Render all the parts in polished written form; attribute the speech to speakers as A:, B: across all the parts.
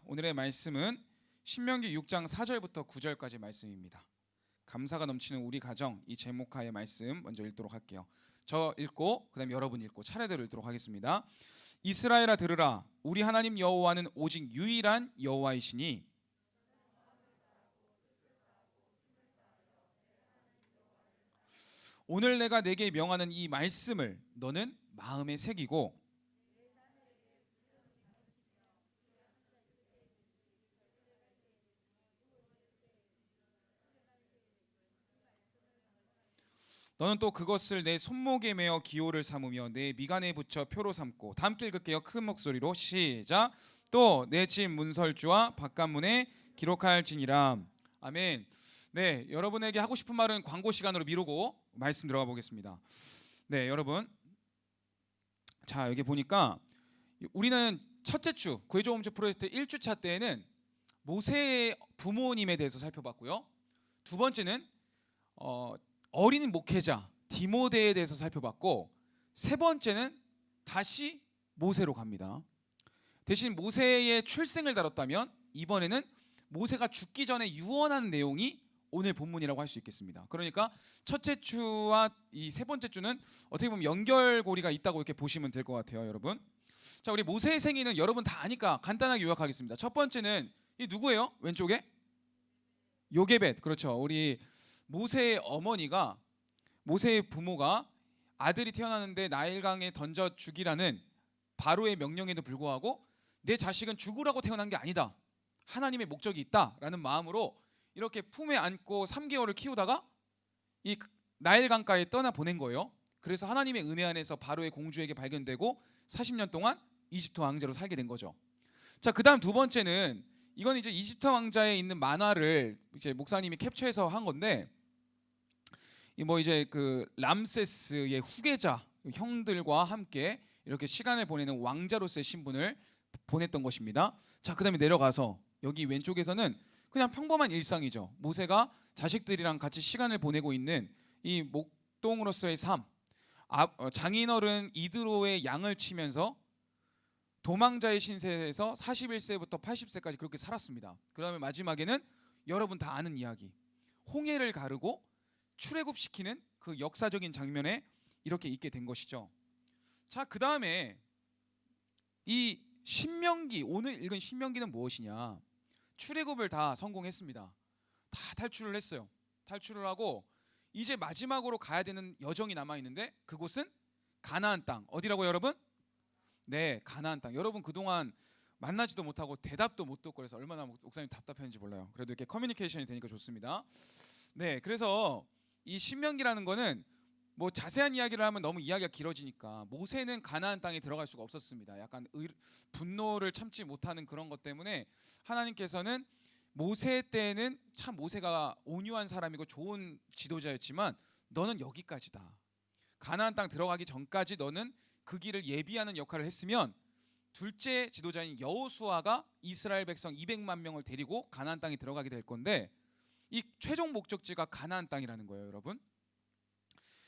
A: 오늘의 말씀은 신명기 6장 4절부터 9절까지 말씀입니다. 감사가 넘치는 우리 가정, 이 제목하의 말씀 먼저 읽도록 할게요. 저 읽고 그다음에 여러분 읽고 차례대로 읽도록 하겠습니다. 이스라엘아 들으라, 우리 하나님 여호와는 오직 유일한 여호와이시니 오늘 내가 내게 명하는 이 말씀을 너는 마음에 새기고 너는 또 그것을 내 손목에 메어 기호를 삼으며 내 미간에 붙여 표로 삼고, 다 함께 읽을게요. 큰 목소리로 시작. 또 내 집 문설주와 바깥문에 기록할지니라. 아멘. 네, 여러분에게 하고 싶은 말은 광고 시간으로 미루고 말씀 들어가 보겠습니다. 네, 여러분, 자 여기 보니까 우리는 첫째 주 구해줘 프로젝트 1주차 때에는 모세의 부모님에 대해서 살펴봤고요. 두 번째는 어린 목회자 디모데에 대해서 살펴봤고, 세 번째는 다시 모세로 갑니다. 대신 모세의 출생을 다뤘다면 이번에는 모세가 죽기 전에 유언한 내용이 오늘 본문이라고 할 수 있겠습니다. 그러니까 첫째 주와 이 세 번째 주는 어떻게 보면 연결고리가 있다고 이렇게 보시면 될 것 같아요, 여러분. 자, 우리 모세의 생애는 여러분 다 아니까 간단하게 요약하겠습니다. 첫 번째는 이 누구예요? 왼쪽에 요게벳. 그렇죠. 우리 모세의 어머니가, 모세의 부모가 아들이 태어나는데 나일강에 던져 죽이라는 바로의 명령에도 불구하고 내 자식은 죽으라고 태어난 게 아니다, 하나님의 목적이 있다라는 마음으로 이렇게 품에 안고 3개월을 키우다가 이 나일강가에 떠나 보낸 거예요. 그래서 하나님의 은혜 안에서 바로의 공주에게 발견되고 40년 동안 이집트 왕자로 살게 된 거죠. 자, 그다음 두 번째는 이건 이제 이집트 왕자에 있는 만화를 이제 목사님이 캡처해서 한 건데, 뭐 이제 그 람세스의 후계자 형들과 함께 이렇게 시간을 보내는 왕자로서의 신분을 보냈던 것입니다. 자, 그다음에 내려가서 여기 왼쪽에서는 그냥 평범한 일상이죠. 모세가 자식들이랑 같이 시간을 보내고 있는 이 목동으로서의 삶. 장인어른 이드로의 양을 치면서 도망자의 신세에서 41세부터 80세까지 그렇게 살았습니다. 그다음에 마지막에는 여러분 다 아는 이야기, 홍해를 가르고 출애굽시키는 그 역사적인 장면에 이렇게 있게 된 것이죠. 자, 그 다음에 이 신명기, 오늘 읽은 신명기는 무엇이냐? 출애굽을 다 성공했습니다. 다 탈출을 했어요. 탈출을 하고 이제 마지막으로 가야 되는 여정이 남아 있는데, 그곳은 가나안 땅. 어디라고 여러분? 네, 가나안 땅. 여러분 그동안 만나지도 못하고 대답도 못 듣고 그래서 얼마나 목사님 답답했는지 몰라요. 그래도 이렇게 커뮤니케이션이 되니까 좋습니다. 네, 그래서 이 신명기라는 거는 뭐 자세한 이야기를 하면 너무 이야기가 길어지니까 모세는 가나안 땅에 들어갈 수가 없었습니다. 약간 분노를 참지 못하는 그런 것 때문에 하나님께서는 모세 때는 참 모세가 온유한 사람이고 좋은 지도자였지만 너는 여기까지다, 가나안 땅 들어가기 전까지 너는 그 길을 예비하는 역할을 했으면 둘째 지도자인 여호수아가 이스라엘 백성 200만 명을 데리고 가나안 땅에 들어가게 될 건데, 이 최종 목적지가 가나안 땅이라는 거예요, 여러분.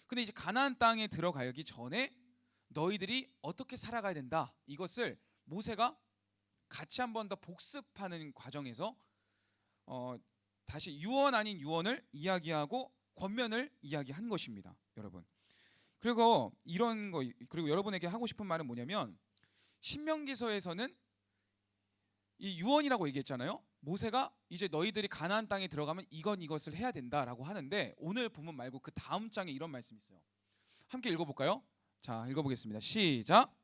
A: 근데 이제 가나안 땅에 들어가기 전에 너희들이 어떻게 살아가야 된다, 이것을 모세가 같이 한 번 더 복습하는 과정에서 다시 유언 아닌 유언을 이야기하고 권면을 이야기한 것입니다, 여러분. 그리고 이런 거, 그리고 여러분에게 하고 싶은 말은 뭐냐면, 신명기서에서는 이 유언이라고 얘기했잖아요. 모세가 이제 너희들이 가나안 땅에 들어가면 이것을 해야 된다라고 하는데, 오늘 본문 말고 그 다음 장에 이런 말씀이 있어요. 함께 읽어볼까요? 자, 읽어보겠습니다. 시작.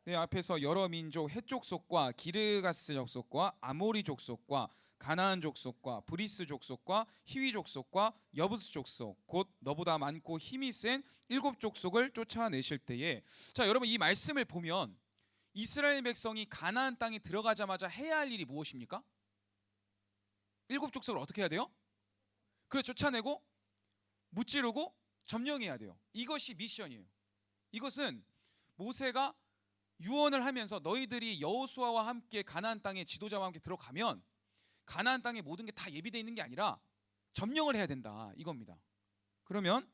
A: 네, 앞에서 여러 민족 헷 족속과 기르가스 족속과 아모리 족속과 가나안 족속과 브리스 족속과 히위 족속과 여부스 족속, 곧 너보다 많고 힘이 센 7족속을 쫓아내실 때에, 자 여러분, 이 말씀을 보면 이스라엘 백성이 가나안 땅에 들어가자마자 해야 할 일이 무엇입니까? 7족속을 어떻게 해야 돼요? 그래, 쫓아내고 무찌르고 점령해야 돼요. 이것이 미션이에요. 이것은 모세가 유언을 하면서 너희들이 여호수아와 함께 가나안 땅에 지도자와 함께 들어가면 가나안 땅에 모든 게 다 예비되어 있는 게 아니라 점령을 해야 된다, 이겁니다. 그러면 7족속을 어떻게 해야 돼요? 7족속을 쫓아내고 무찌르고 점령해야 돼요. 이것이 미션이에요. 이것은 모세가 유언을 하면서 너희들이 여호수아와 함께 가나안 땅에 지도자와 함께 들어가면 가나안 땅에 모든 게 다 예비되어 있는 게 아니라 점령을 해야 된다, 이겁니다. 그러면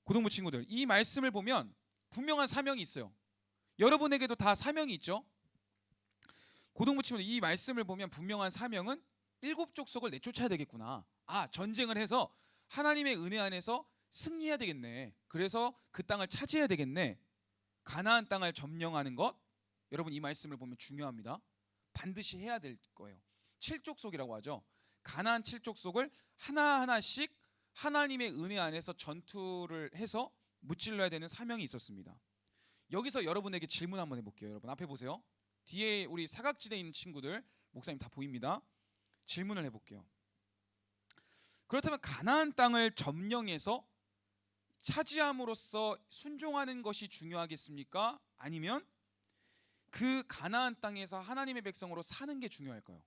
A: 고등부 친구들, 이 말씀을 보면 분명한 사명이 있어요. 여러분에게도 다 사명이 있죠. 고등부 친구들, 이 말씀을 보면 분명한 사명은 일곱 족속을 내쫓아야 되겠구나. 전쟁을 해서 하나님의 은혜 안에서 승리해야 되겠네. 그래서 그 땅을 차지해야 되겠네. 가나안 땅을 점령하는 것, 여러분 이 말씀을 보면 중요합니다. 반드시 해야 될 거예요. 칠족속이라고 하죠. 가나안 칠족속을 하나하나씩 하나님의 은혜 안에서 전투를 해서 무찔러야 되는 사명이 있었습니다. 여기서 여러분에게 질문 한번 해볼게요. 여러분 앞에 보세요. 뒤에 우리 사각지대에 있는 친구들, 목사님 다 보입니다. 질문을 해볼게요. 그렇다면 가나안 땅을 점령해서 차지함으로써 순종하는 것이 중요하겠습니까? 아니면 그 가나안 땅에서 하나님의 백성으로 사는 게 중요할까요?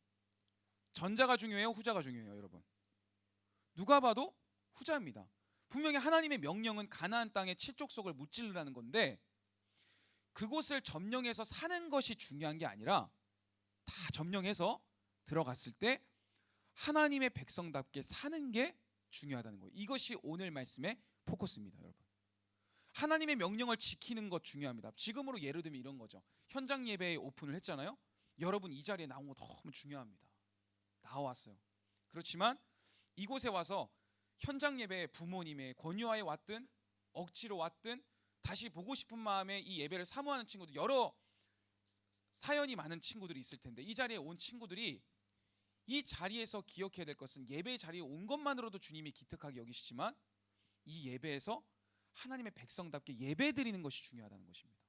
A: 전자가 중요해요? 후자가 중요해요? 여러분, 누가 봐도 후자입니다. 분명히 하나님의 명령은 가나안 땅의 칠족속을 무찔르라는 건데, 그곳을 점령해서 사는 것이 중요한 게 아니라 다 점령해서 들어갔을 때 하나님의 백성답게 사는 게 중요하다는 거예요. 이것이 오늘 말씀의 포커스입니다. 여러분, 하나님의 명령을 지키는 것 중요합니다. 지금으로 예를 들면 이런 거죠. 현장 예배에 오픈을 했잖아요. 여러분 이 자리에 나온 거 너무 중요합니다. 나왔어요. 그렇지만 이곳에 와서 현장 예배에 부모님의 권유하에 왔든 억지로 왔든 다시 보고 싶은 마음에 이 예배를 사모하는 친구들, 여러 사연이 많은 친구들이 있을 텐데, 이 자리에 온 친구들이 이 자리에서 기억해야 될 것은, 예배 자리에 온 것만으로도 주님이 기특하게 여기시지만 이 예배에서 하나님의 백성답게 예배드리는 것이 중요하다는 것입니다.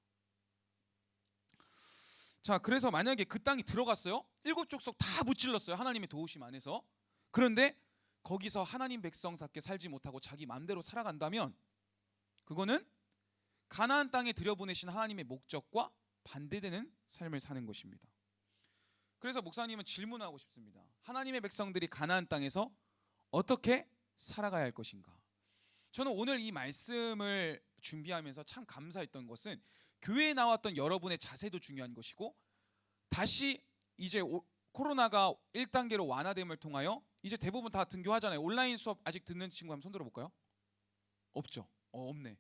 A: 자, 그래서 만약에 그 땅이 들어갔어요. 일곱 족속 다 무찔렀어요. 하나님의 도우심 안에서. 그런데 거기서 하나님 백성답게 살지 못하고 자기 마음대로 살아간다면 그거는 가나안 땅에 들여보내신 하나님의 목적과 반대되는 삶을 사는 것입니다. 그래서 목사님은 질문하고 싶습니다. 하나님의 백성들이 가나안 땅에서 어떻게 살아가야 할 것인가? 저는 오늘 이 말씀을 준비하면서 참 감사했던 것은, 교회에 나왔던 여러분의 자세도 중요한 것이고, 다시 이제 코로나가 1단계로 완화됨을 통하여 이제 대부분 다 등교하잖아요. 온라인 수업 아직 듣는 친구 한번 손 들어볼까요? 없죠? 없네.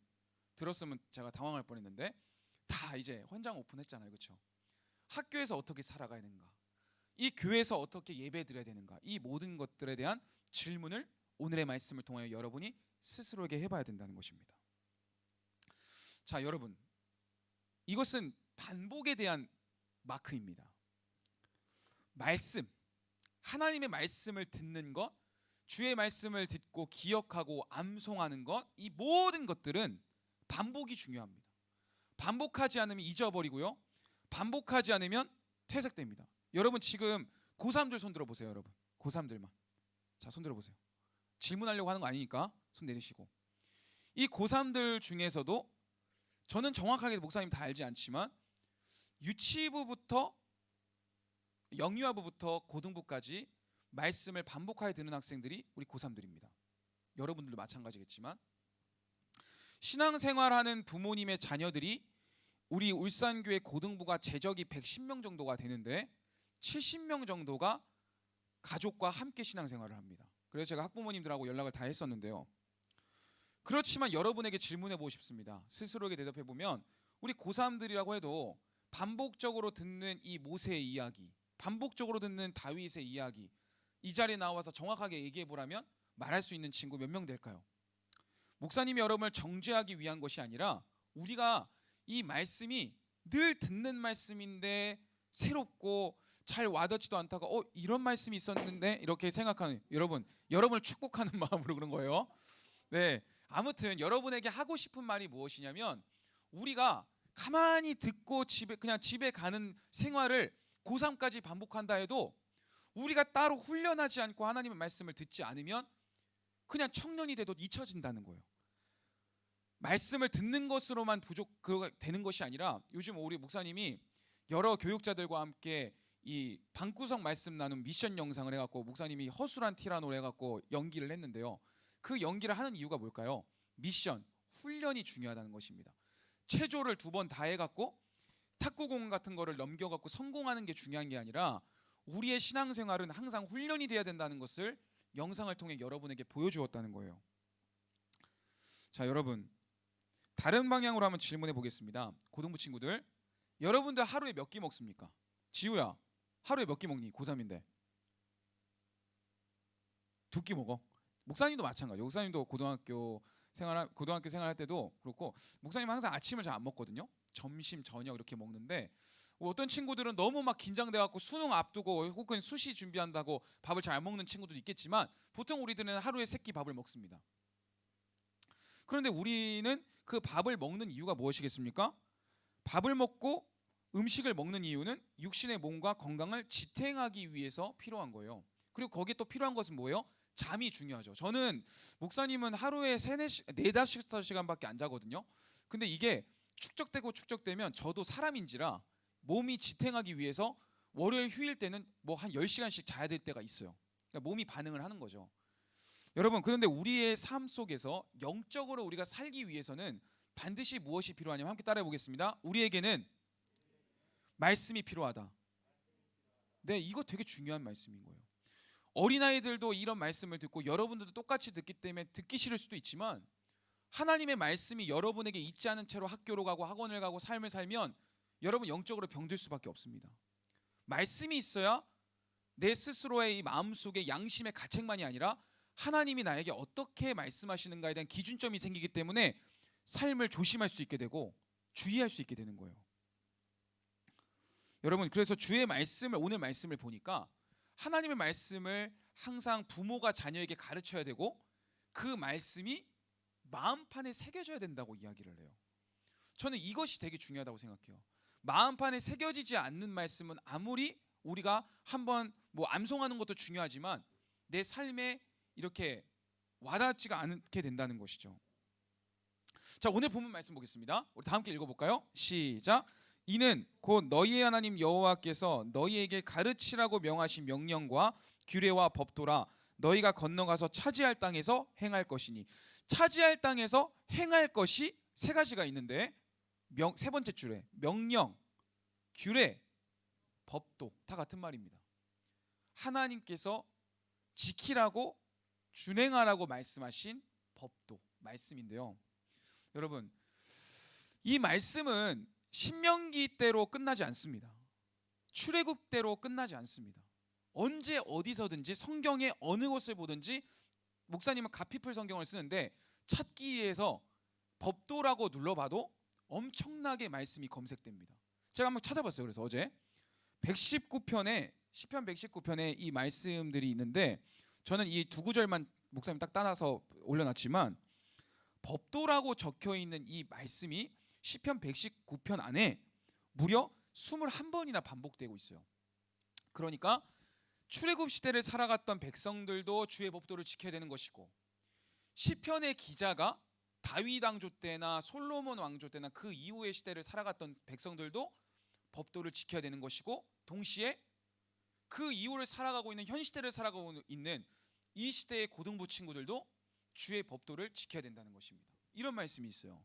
A: 들었으면 제가 당황할 뻔했는데 다 이제 현장 오픈했잖아요. 그렇죠? 학교에서 어떻게 살아가야 되는가, 이 교회에서 어떻게 예배드려야 되는가, 이 모든 것들에 대한 질문을 오늘의 말씀을 통하여 여러분이 스스로에게 해봐야 된다는 것입니다. 자, 여러분, 이것은 반복에 대한 마크입니다. 말씀, 하나님의 말씀을 듣는 것, 주의 말씀을 듣고 기억하고 암송하는 것, 이 모든 것들은 반복이 중요합니다. 반복하지 않으면 잊어버리고요, 반복하지 않으면 퇴색됩니다. 여러분 지금 고3들 손 들어보세요. 여러분 고3들만, 자 손 들어보세요. 질문하려고 하는 거 아니니까 손 내리시고. 이 고3들 중에서도 저는 정확하게 목사님 다 알지 않지만 유치부부터 영유아부부터 고등부까지 말씀을 반복하여 듣는 학생들이 우리 고3들입니다. 여러분들도 마찬가지겠지만 신앙생활하는 부모님의 자녀들이 우리 울산교회 고등부가 재적이 110명 정도가 되는데 70명 정도가 가족과 함께 신앙생활을 합니다. 그래서 제가 학부모님들하고 연락을 다 했었는데요. 그렇지만 여러분에게 질문해 보고 싶습니다. 스스로에게 대답해 보면, 우리 고3들이라고 해도 반복적으로 듣는 이 모세의 이야기, 반복적으로 듣는 다윗의 이야기, 이 자리에 나와서 정확하게 얘기해 보라면 말할 수 있는 친구 몇 명 될까요? 목사님이 여러분을 정죄하기 위한 것이 아니라, 우리가 이 말씀이 늘 듣는 말씀인데 새롭고 잘 와닿지도 않다가 이런 말씀이 있었는데 이렇게 생각하는 여러분을 축복하는 마음으로 그런 거예요. 네, 아무튼 여러분에게 하고 싶은 말이 무엇이냐면, 우리가 가만히 듣고 그냥 집에 가는 생활을 고3까지 반복한다 해도 우리가 따로 훈련하지 않고 하나님의 말씀을 듣지 않으면 그냥 청년이 돼도 잊혀진다는 거예요. 말씀을 듣는 것으로만 되는 것이 아니라, 요즘 우리 목사님이 여러 교육자들과 함께 이 방구석 말씀 나눔 미션 영상을 해갖고 목사님이 허술한 티라노를 해갖고 연기를 했는데요. 그 연기를 하는 이유가 뭘까요? 미션, 훈련이 중요하다는 것입니다. 체조를 2번 다 해갖고 탁구공 같은 거를 넘겨갖고 성공하는 게 중요한 게 아니라, 우리의 신앙생활은 항상 훈련이 돼야 된다는 것을 영상을 통해 여러분에게 보여주었다는 거예요. 자, 여러분, 다른 방향으로 한번 질문해 보겠습니다. 고등부 친구들, 여러분들 하루에 몇 끼 먹습니까? 지우야, 하루에 몇 끼 먹니? 고3인데. 2끼 먹어. 목사님도 마찬가지. 목사님도 고등학교 생활할 때도 그렇고, 목사님 항상 아침을 잘 안 먹거든요. 점심, 저녁 이렇게 먹는데, 어떤 친구들은 너무 막 긴장돼 갖고 수능 앞두고 혹은 수시 준비한다고 밥을 잘 안 먹는 친구도 있겠지만, 보통 우리들은 하루에 3끼 밥을 먹습니다. 그런데 우리는 그 밥을 먹는 이유가 무엇이겠습니까? 밥을 먹고 음식을 먹는 이유는 육신의 몸과 건강을 지탱하기 위해서 필요한 거예요. 그리고 거기에 또 필요한 것은 뭐예요? 잠이 중요하죠. 저는, 목사님은 하루에 4-5시간밖에 안 자거든요. 근데 이게 축적되면 저도 사람인지라 몸이 지탱하기 위해서 월요일 휴일 때는 뭐 한 10시간씩 자야 될 때가 있어요. 그러니까 몸이 반응을 하는 거죠. 여러분, 그런데 우리의 삶 속에서 영적으로 우리가 살기 위해서는 반드시 무엇이 필요하냐면, 함께 따라해 보겠습니다. 우리에게는 말씀이 필요하다. 네, 이거 되게 중요한 말씀인 거예요. 어린아이들도 이런 말씀을 듣고 여러분들도 똑같이 듣기 때문에 듣기 싫을 수도 있지만, 하나님의 말씀이 여러분에게 있지 않은 채로 학교로 가고 학원을 가고 삶을 살면 여러분 영적으로 병들 수밖에 없습니다. 말씀이 있어야 내 스스로의 이 마음속에 양심의 가책만이 아니라 하나님이 나에게 어떻게 말씀하시는가에 대한 기준점이 생기기 때문에 삶을 조심할 수 있게 되고 주의할 수 있게 되는 거예요. 여러분, 그래서 주의 말씀을, 오늘 말씀을 보니까 하나님의 말씀을 항상 부모가 자녀에게 가르쳐야 되고, 그 말씀이 마음판에 새겨져야 된다고 이야기를 해요. 저는 이것이 되게 중요하다고 생각해요. 마음판에 새겨지지 않는 말씀은 아무리 우리가 한번 뭐 암송하는 것도 중요하지만 내 삶에 이렇게 와닿지가 않게 된다는 것이죠. 자, 오늘 본문 말씀 보겠습니다. 우리 다 함께 읽어볼까요? 시작. 이는 곧 너희의 하나님 여호와께서 너희에게 가르치라고 명하신 명령과 규례와 법도라. 너희가 건너가서 차지할 땅에서 행할 것이니. 차지할 땅에서 행할 것이 3가지가 있는데, 세 번째 줄에 명령, 규례, 법도 다 같은 말입니다. 하나님께서 지키라고, 준행하라고 말씀하신 법도, 말씀인데요. 여러분, 이 말씀은 신명기 때로 끝나지 않습니다. 출애굽 때로 끝나지 않습니다. 언제 어디서든지 성경의 어느 곳을 보든지, 목사님은 가피플 성경을 쓰는데 찾기에서 법도라고 눌러봐도 엄청나게 말씀이 검색됩니다. 제가 한번 찾아봤어요. 그래서 어제 119편에, 시편 119편에 이 말씀들이 있는데, 저는 이 2구절만 목사님 딱 따라서 올려놨지만, 법도라고 적혀있는 이 말씀이 시편 119편 안에 무려 21번이나 반복되고 있어요. 그러니까 출애굽 시대를 살아갔던 백성들도 주의 법도를 지켜야 되는 것이고, 시편의 기자가 다윗 왕조 때나 솔로몬 왕조 때나 그 이후의 시대를 살아갔던 백성들도 법도를 지켜야 되는 것이고, 동시에 그 이후를 살아가고 있는, 현 시대를 살아가고 있는 이 시대의 고등부 친구들도 주의 법도를 지켜야 된다는 것입니다. 이런 말씀이 있어요.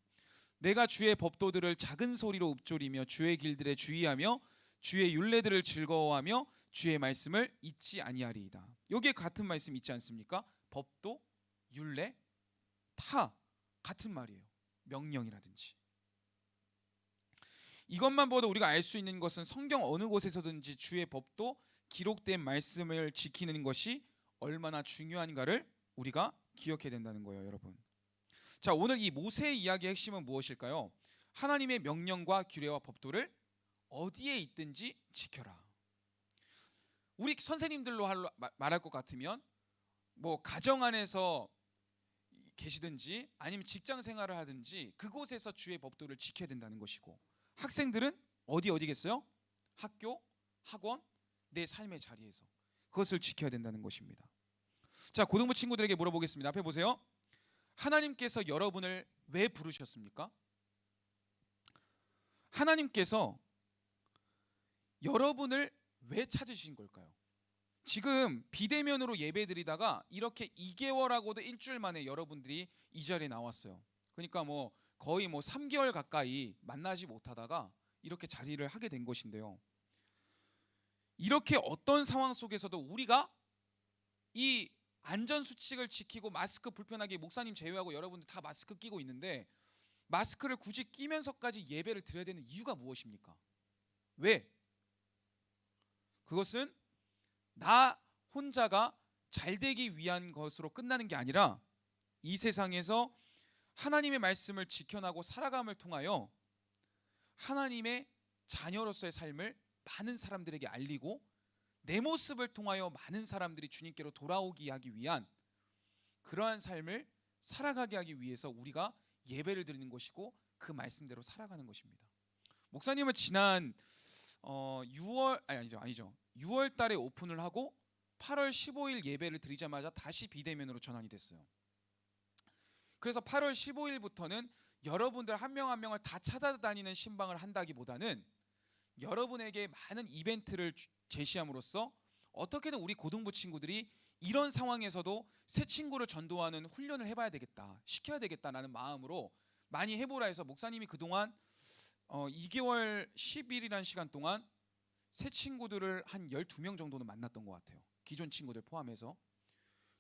A: 내가 주의 법도들을 작은 소리로 읊조리며 주의 길들에 주의하며 주의 율례들을 즐거워하며 주의 말씀을 잊지 아니하리이다. 여기에 같은 말씀 있지 않습니까? 법도, 율례 다 같은 말이에요. 명령이라든지. 이것만 보도 우리가 알 수 있는 것은 성경 어느 곳에서든지 주의 법도, 기록된 말씀을 지키는 것이 얼마나 중요한가를 우리가 기억해야 된다는 거예요, 여러분. 자, 오늘 이 모세의 이야기의 핵심은 무엇일까요? 하나님의 명령과 규례와 법도를 어디에 있든지 지켜라. 우리 선생님들로 말할 것 같으면 뭐 가정 안에서 계시든지 아니면 직장 생활을 하든지 그곳에서 주의 법도를 지켜야 된다는 것이고, 학생들은 어디겠어요? 학교, 학원, 내 삶의 자리에서 그것을 지켜야 된다는 것입니다. 자, 고등부 친구들에게 물어보겠습니다. 앞에 보세요. 하나님께서 여러분을 왜 부르셨습니까? 하나님께서 여러분을 왜 찾으신 걸까요? 지금 비대면으로 예배드리다가 이렇게 2개월하고도 일주일 만에 여러분들이 이 자리에 나왔어요. 그러니까 뭐 거의 3개월 가까이 만나지 못하다가 이렇게 자리를 하게 된 것인데요. 이렇게 어떤 상황 속에서도 우리가 이 안전수칙을 지키고, 마스크 불편하게, 목사님 제외하고 여러분들 다 마스크 끼고 있는데 마스크를 굳이 끼면서까지 예배를 드려야 되는 이유가 무엇입니까? 왜? 그것은 나 혼자가 잘 되기 위한 것으로 끝나는 게 아니라 이 세상에서 하나님의 말씀을 지켜나고 살아감을 통하여 하나님의 자녀로서의 삶을 많은 사람들에게 알리고 내 모습을 통하여 많은 사람들이 주님께로 돌아오게 하기 위한 그러한 삶을 살아가게 하기 위해서 우리가 예배를 드리는 것이고 그 말씀대로 살아가는 것입니다. 목사님은 지난 6월 달에 오픈을 하고 8월 15일 예배를 드리자마자 다시 비대면으로 전환이 됐어요. 그래서 8월 15일부터는 여러분들 한 명 한 명을 다 찾아다니는 신방을 한다기보다는 여러분에게 많은 이벤트를 제시함으로써 어떻게든 우리 고등부 친구들이 이런 상황에서도 새 친구를 전도하는 훈련을 해봐야 되겠다, 시켜야 되겠다라는 마음으로 많이 해보라 해서 목사님이 그동안 2개월 10일이라는 시간 동안 새 친구들을 한 12명 정도는 만났던 것 같아요. 기존 친구들 포함해서.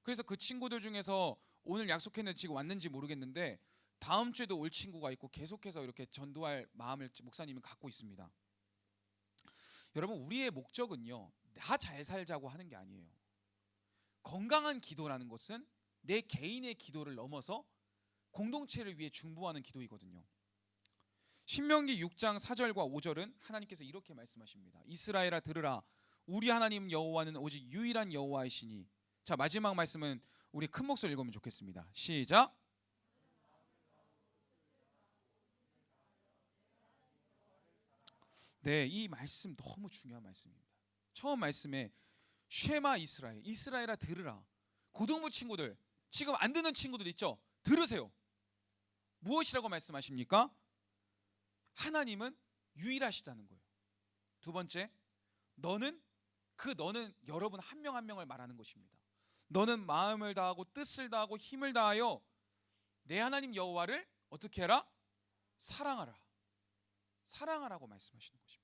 A: 그래서 그 친구들 중에서 오늘 약속했는데 지금 왔는지 모르겠는데 다음 주에도 올 친구가 있고 계속해서 이렇게 전도할 마음을 목사님은 갖고 있습니다. 여러분, 우리의 목적은요, 나 잘 살자고 하는 게 아니에요. 건강한 기도라는 것은 내 개인의 기도를 넘어서 공동체를 위해 중보하는 기도이거든요. 신명기 6장 4절과 5절은 하나님께서 이렇게 말씀하십니다. 이스라엘아 들으라, 우리 하나님 여호와는 오직 유일한 여호와이시니. 자, 마지막 말씀은 우리 큰 목소리 읽으면 좋겠습니다. 시작. 네, 이 말씀 너무 중요한 말씀입니다. 처음 말씀에 쉐마 이스라엘, 이스라엘아 들으라. 고등부 친구들, 지금 안 듣는 친구들 있죠? 들으세요. 무엇이라고 말씀하십니까? 하나님은 유일하시다는 거예요. 두 번째, 너는 여러분 한 명 한 명을 말하는 것입니다. 너는 마음을 다하고 뜻을 다하고 힘을 다하여 내 하나님 여호와를 어떻게 해라? 사랑하라. 사랑하라고 말씀하시는 것입니다.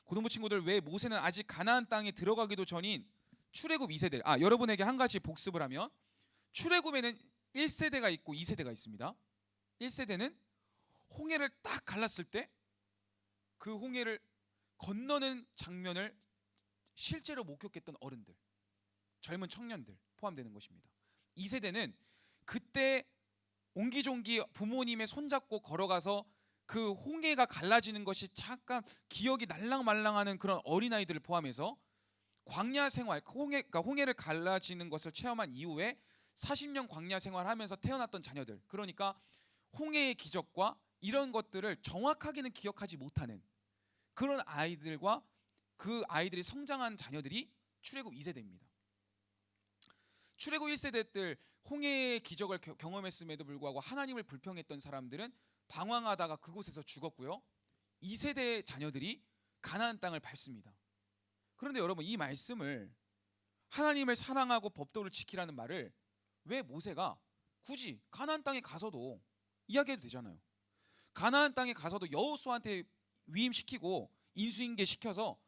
A: 고등부 친구들, 왜 모세는 아직 가나안 땅에 들어가기도 전인 출애굽 2세대, 여러분에게 한 가지 복습을 하면 출애굽에는 1세대가 있고 2세대가 있습니다. 1세대는 홍해를 딱 갈랐을 때 그 홍해를 건너는 장면을 실제로 목격했던 어른들, 젊은 청년들 포함되는 것입니다. 2세대는 그때 옹기종기 부모님의 손잡고 걸어가서 그 홍해가 갈라지는 것이 잠깐 기억이 날랑말랑하는 그런 어린아이들을 포함해서 광야 생활, 홍해를 갈라지는 것을 체험한 이후에 40년 광야 생활하면서 태어났던 자녀들, 그러니까 홍해의 기적과 이런 것들을 정확하게는 기억하지 못하는 그런 아이들과 그 아이들이 성장한 자녀들이 출애굽 2세대입니다. 출애굽 1세대들 홍해의 기적을 경험했음에도 불구하고 하나님을 불평했던 사람들은 방황하다가 그곳에서 죽었고요. 2세대 자녀들이 가나안 땅을 밟습니다. 그런데 여러분, 이 말씀을 하나님을 사랑하고 법도를 지키라는 말을 왜 모세가 굳이 가나안 땅에 가서도 이야기해도 되잖아요. 가나안 땅에 가서도 여호수아한테 위임시키고 인수인계 시켜서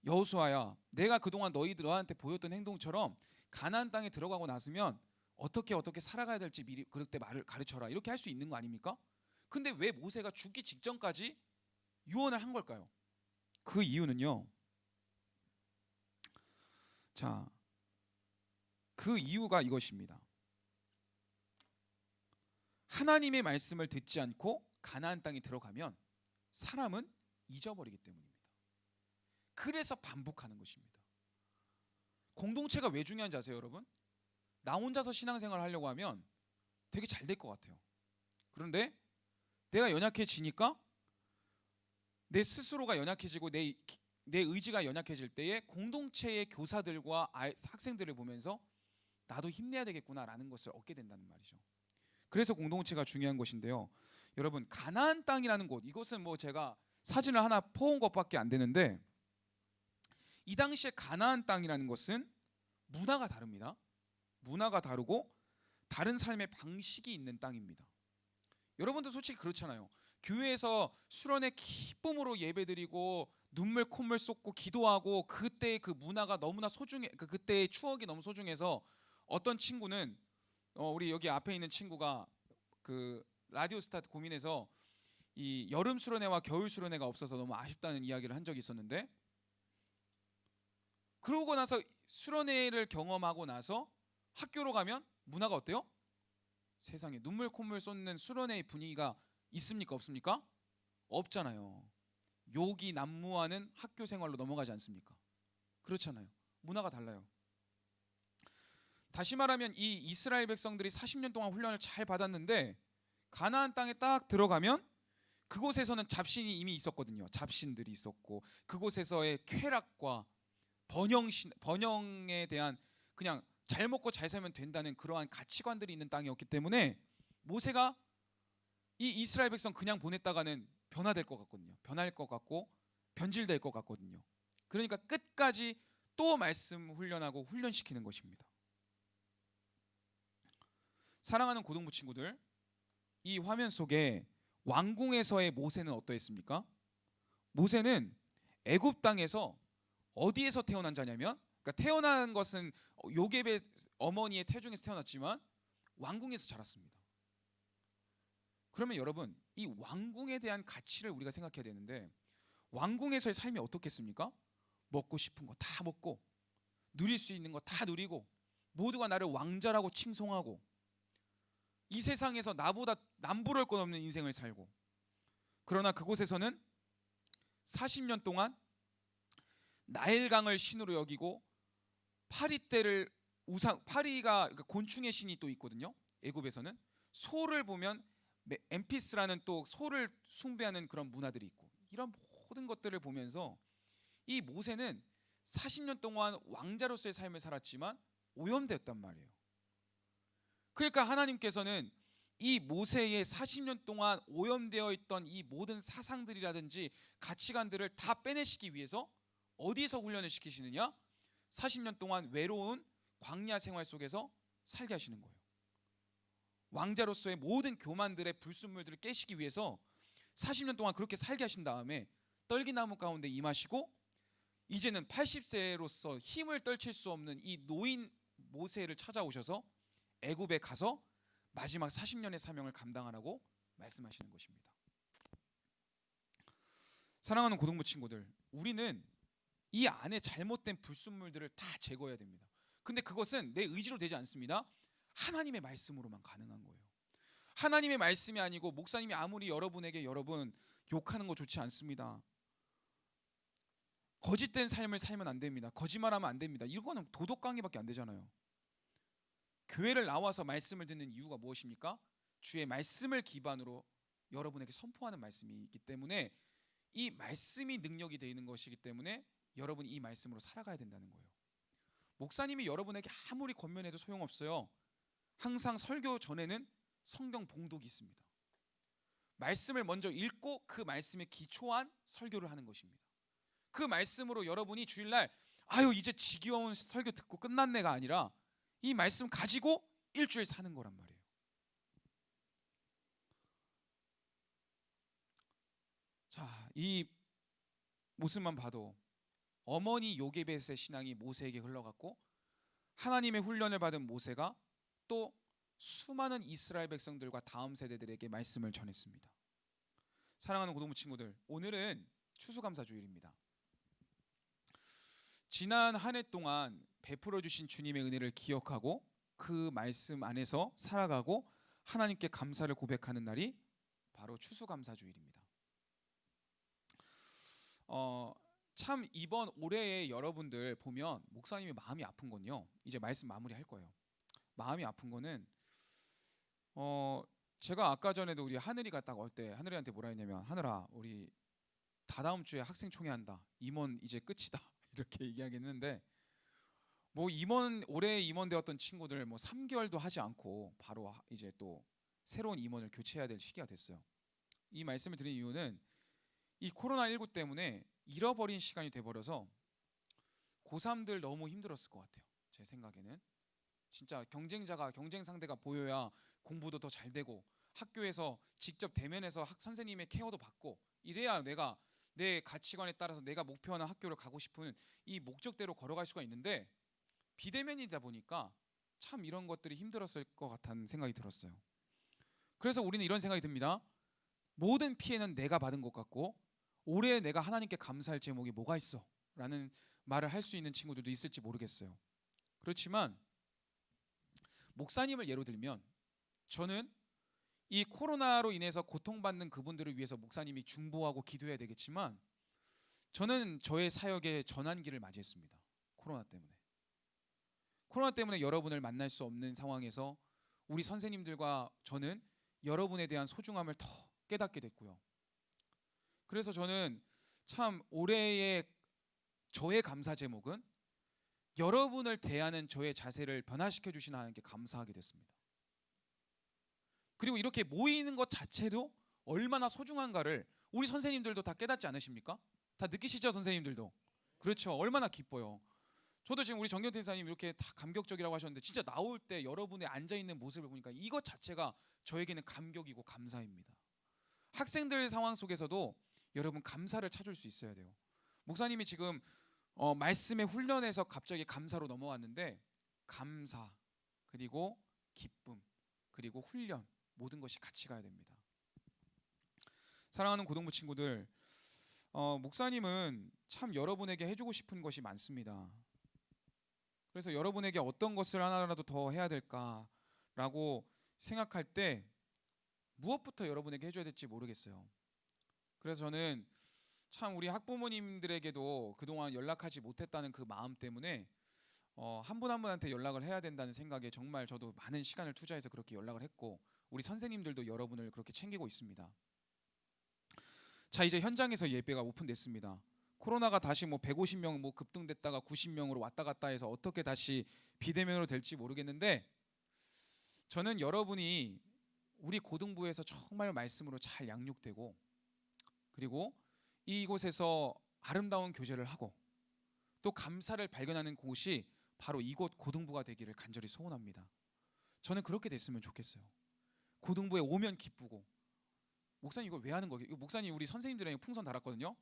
A: 여호수아야, 내가 그동안 너한테 보였던 행동처럼 가나안 땅에 들어가고 나서면 어떻게 살아가야 될지 미리 그때 말을 가르쳐라, 이렇게 할 수 있는 거 아닙니까? 근데 왜 모세가 죽기 직전까지 유언을 한 걸까요? 그 이유는요, 자, 그 이유가 이것입니다. 하나님의 말씀을 듣지 않고 가나안 땅에 들어가면 사람은 잊어버리기 때문입니다. 그래서 반복하는 것입니다. 공동체가 왜 중요한지 아세요, 여러분? 나 혼자서 신앙생활을 하려고 하면 되게 잘 될 것 같아요. 그런데 내가 연약해지니까, 내 스스로가 연약해지고 내 의지가 연약해질 때에 공동체의 교사들과 학생들을 보면서 나도 힘내야 되겠구나라는 것을 얻게 된다는 말이죠. 그래서 공동체가 중요한 것인데요. 여러분, 가나안 땅이라는 곳, 이것은 뭐 제가 사진을 하나 퍼온 것밖에 안 되는데, 이 당시에 가나안 땅이라는 것은 문화가 다릅니다. 문화가 다르고 다른 삶의 방식이 있는 땅입니다. 여러분도 솔직히 그렇잖아요. 교회에서 수련회 기쁨으로 예배드리고 눈물 콧물 쏟고 기도하고 그때의 그 문화가 너무나 소중해, 그때의 추억이 너무 소중해서 어떤 친구는 우리 여기 앞에 있는 친구가 그 라디오 스타 고민해서 이 여름 수련회와 겨울 수련회가 없어서 너무 아쉽다는 이야기를 한 적이 있었는데, 그러고 나서 수련회를 경험하고 나서 학교로 가면 문화가 어때요? 세상에 눈물 콧물 쏟는 수련회의 분위기가 있습니까 없습니까? 없잖아요. 욕이 난무하는 학교 생활로 넘어가지 않습니까? 그렇잖아요. 문화가 달라요. 다시 말하면 이 이스라엘 백성들이 40년 동안 훈련을 잘 받았는데 가나안 땅에 딱 들어가면 그곳에서는 잡신이 이미 있었거든요. 잡신들이 있었고 그곳에서의 쾌락과 번영에 대한 그냥 잘 먹고 잘 살면 된다는 그러한 가치관들이 있는 땅이었기 때문에 모세가 이 이스라엘 백성 그냥 보냈다가는 변화될 것 같거든요. 변할 것 같고 변질될 것 같거든요. 그러니까 끝까지 또 말씀 훈련하고 훈련시키는 것입니다. 사랑하는 고등부 친구들, 이 화면 속에 왕궁에서의 모세는 어떠했습니까? 모세는 애굽 땅에서 어디에서 태어난 자냐면, 그러니까 태어난 것은 요셉의 어머니의 태중에서 태어났지만 왕궁에서 자랐습니다. 그러면 여러분, 이 왕궁에 대한 가치를 우리가 생각해야 되는데, 왕궁에서의 삶이 어떻겠습니까? 먹고 싶은 거 다 먹고 누릴 수 있는 거 다 누리고 모두가 나를 왕자라고 칭송하고 이 세상에서 나보다 남부러울 것 없는 인생을 살고, 그러나 그곳에서는 40년 동안 나일강을 신으로 여기고 파리떼를 파리가 그러니까 곤충의 신이 또 있거든요. 애굽에서는 소를 보면 엠피스라는 또 소를 숭배하는 그런 문화들이 있고, 이런 모든 것들을 보면서 이 모세는 40년 동안 왕자로서의 삶을 살았지만 오염되었단 말이에요. 그러니까 하나님께서는 이 모세의 40년 동안 오염되어 있던 이 모든 사상들이라든지 가치관들을 다 빼내시기 위해서 어디서 훈련을 시키시느냐? 40년 동안 외로운 광야 생활 속에서 살게 하시는 거예요. 왕자로서의 모든 교만들의 불순물들을 깨시기 위해서 40년 동안 그렇게 살게 하신 다음에 떨기나무 가운데 임하시고, 이제는 80세로서 힘을 떨칠 수 없는 이 노인 모세를 찾아오셔서 애굽에 가서 마지막 40년의 사명을 감당하라고 말씀하시는 것입니다. 사랑하는 고등부 친구들, 우리는 이 안에 잘못된 불순물들을 다 제거해야 됩니다. 근데 그것은 내 의지로 되지 않습니다. 하나님의 말씀으로만 가능한 거예요. 하나님의 말씀이 아니고 목사님이 아무리 여러분에게 여러분 욕하는 거 좋지 않습니다. 거짓된 삶을 살면 안 됩니다. 거짓말하면 안 됩니다. 이거는 도덕 강의밖에 안 되잖아요. 교회를 나와서 말씀을 듣는 이유가 무엇입니까? 주의 말씀을 기반으로 여러분에게 선포하는 말씀이 있기 때문에, 이 말씀이 능력이 되어 있는 것이기 때문에 여러분이 이 말씀으로 살아가야 된다는 거예요. 목사님이 여러분에게 아무리 권면해도 소용없어요. 항상 설교 전에는 성경 봉독이 있습니다. 말씀을 먼저 읽고 그 말씀에 기초한 설교를 하는 것입니다. 그 말씀으로 여러분이 주일날 아유 이제 지겨운 설교 듣고 끝났네가 아니라 이 말씀 가지고 일주일 사는 거란 말이에요. 자, 이 모습만 봐도 어머니 요게벳의 신앙이 모세에게 흘러갔고, 하나님의 훈련을 받은 모세가 또 수많은 이스라엘 백성들과 다음 세대들에게 말씀을 전했습니다. 사랑하는 고등부 친구들, 오늘은 추수감사주일입니다. 지난 한 해 동안 베풀어 주신 주님의 은혜를 기억하고 그 말씀 안에서 살아가고 하나님께 감사를 고백하는 날이 바로 추수감사주일입니다. 참 이번 올해에 여러분들 보면 목사님이 마음이 아픈 건요, 이제 말씀 마무리할 거예요. 마음이 아픈 거는 제가 아까 전에도 우리 하늘이가 딱 올 때 하늘이한테 뭐라 했냐면, 하늘아 우리 다다음 주에 학생 총회 한다, 임원 이제 끝이다 이렇게 이야기했는데, 뭐 올해 임원되었던 친구들 뭐 3개월도 하지 않고 바로 이제 또 새로운 임원을 교체해야 될 시기가 됐어요. 이 말씀을 드린 이유는 이 코로나19 때문에 잃어버린 시간이 돼버려서 고3들 너무 힘들었을 것 같아요. 제 생각에는 진짜 경쟁 상대가 보여야 공부도 더 잘 되고 학교에서 직접 대면해서 선생님의 케어도 받고 이래야 내가 내 가치관에 따라서 내가 목표하는 학교를 가고 싶은 이 목적대로 걸어갈 수가 있는데, 비대면이다 보니까 참 이런 것들이 힘들었을 것 같다는 생각이 들었어요. 그래서 우리는 이런 생각이 듭니다. 모든 피해는 내가 받은 것 같고 올해 내가 하나님께 감사할 제목이 뭐가 있어? 라는 말을 할 수 있는 친구들도 있을지 모르겠어요. 그렇지만 목사님을 예로 들면 저는 이 코로나로 인해서 고통받는 그분들을 위해서 목사님이 중보하고 기도해야 되겠지만 저는 저의 사역의 전환기를 맞이했습니다. 코로나 때문에 여러분을 만날 수 없는 상황에서 우리 선생님들과 저는 여러분에 대한 소중함을 더 깨닫게 됐고요. 그래서 저는 참 올해의 저의 감사 제목은 여러분을 대하는 저의 자세를 변화시켜 주시는 하나님께 감사하게 됐습니다. 그리고 이렇게 모이는 것 자체도 얼마나 소중한가를 우리 선생님들도 다 깨닫지 않으십니까? 다 느끼시죠, 선생님들도? 그렇죠. 얼마나 기뻐요. 저도 지금 우리 정경태 사님 이렇게 다 감격적이라고 하셨는데 진짜 나올 때 여러분의 앉아있는 모습을 보니까 이것 자체가 저에게는 감격이고 감사입니다. 학생들 상황 속에서도 여러분 감사를 찾을 수 있어야 돼요. 목사님이 지금 말씀의 훈련에서 갑자기 감사로 넘어왔는데 감사 그리고 기쁨 그리고 훈련 모든 것이 같이 가야 됩니다. 사랑하는 고등부 친구들, 목사님은 참 여러분에게 해주고 싶은 것이 많습니다. 그래서 여러분에게 어떤 것을 하나라도 더 해야 될까라고 생각할 때 무엇부터 여러분에게 해줘야 될지 모르겠어요. 그래서 저는 참 우리 학부모님들에게도 그동안 연락하지 못했다는 그 마음 때문에 한 분 한 분한테 연락을 해야 된다는 생각에 정말 저도 많은 시간을 투자해서 그렇게 연락을 했고 우리 선생님들도 여러분을 그렇게 챙기고 있습니다. 자, 이제 현장에서 예배가 오픈됐습니다. 코로나가 다시 뭐 150명 뭐 급등됐다가 90명으로 왔다 갔다 해서 어떻게 다시 비대면으로 될지 모르겠는데 저는 여러분이 우리 고등부에서 정말 말씀으로 잘 양육되고 그리고 이곳에서 아름다운 교제를 하고 또 감사를 발견하는 곳이 바로 이곳 고등부가 되기를 간절히 소원합니다. 저는 그렇게 됐으면 좋겠어요. 고등부에 오면 기쁘고 목사님 이걸 왜 하는 거예요? 이거 목사님 우리 선생님들에게 풍선 달았거든요.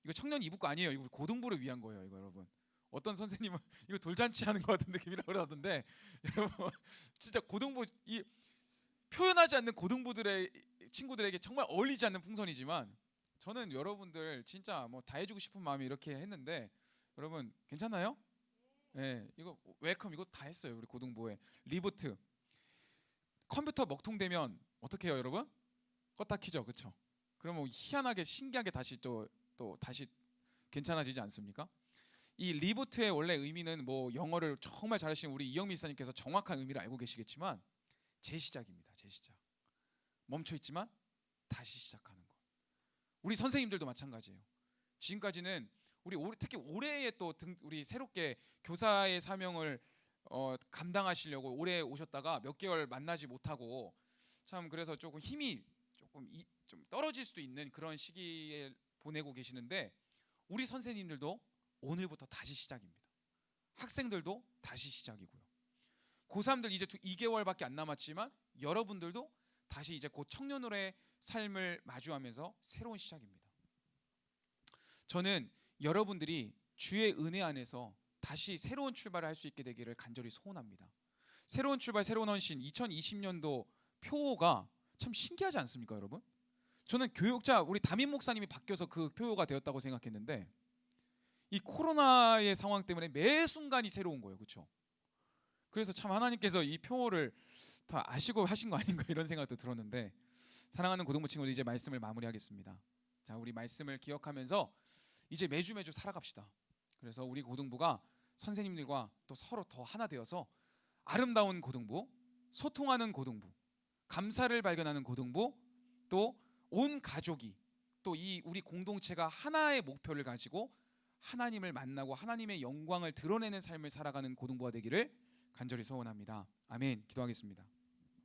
A: 이거 청년 이북거 아니에요. 이거 고등부를 위한 거예요. 이거 여러분. 어떤 선생님은 이거 돌잔치 하는 것 같은 느낌이라고 그러던데 여러분 진짜 고등부 이 표현하지 않는 고등부들의 친구들에게 정말 어울리지 않는 풍선이지만 저는 여러분들 진짜 뭐 다 해주고 싶은 마음이 이렇게 했는데 여러분 괜찮나요? 네, 이거 웰컴 이거 다 했어요. 우리 고등부에 리부트 컴퓨터 먹통되면 어떻게 해요, 여러분? 껐다 키죠, 그렇죠? 그러면 희한하게 신기하게 다시 또 다시 괜찮아지지 않습니까? 이 리부트의 원래 의미는 뭐 영어를 정말 잘하시는 우리 이영미 사님께서 정확한 의미를 알고 계시겠지만 재시작입니다. 재시작. 멈춰 있지만 다시 시작하는 것. 우리 선생님들도 마찬가지예요. 지금까지는 우리 특히 올해에 또 우리 새롭게 교사의 사명을 감당하시려고 올해 오셨다가 몇 개월 만나지 못하고 참 그래서 조금 힘이 좀 떨어질 수도 있는 그런 시기에 보내고 계시는데 우리 선생님들도 오늘부터 다시 시작입니다. 학생들도 다시 시작이고요. 고3들 이제 2개월밖에 안 남았지만 여러분들도 다시 이제 곧 청년으로의 삶을 마주하면서 새로운 시작입니다. 저는 여러분들이 주의 은혜 안에서 다시 새로운 출발을 할 수 있게 되기를 간절히 소원합니다. 새로운 출발, 새로운 헌신 2020년도 표어가 참 신기하지 않습니까, 여러분? 저는 교육자 우리 담임 목사님이 바뀌어서 그 표어가 되었다고 생각했는데 이 코로나의 상황 때문에 매 순간이 새로운 거예요, 그렇죠? 그래서 참 하나님께서 이 표어를 다 아시고 하신 거 아닌가 이런 생각도 들었는데 사랑하는 고등부 친구들 이제 말씀을 마무리하겠습니다. 자, 우리 말씀을 기억하면서 이제 매주 살아갑시다. 그래서 우리 고등부가 선생님들과 또 서로 더 하나 되어서 아름다운 고등부, 소통하는 고등부, 감사를 발견하는 고등부, 또 온 가족이 또 이 우리 공동체가 하나의 목표를 가지고 하나님을 만나고 하나님의 영광을 드러내는 삶을 살아가는 고등부가 되기를 간절히 소원합니다. 아멘. 기도하겠습니다.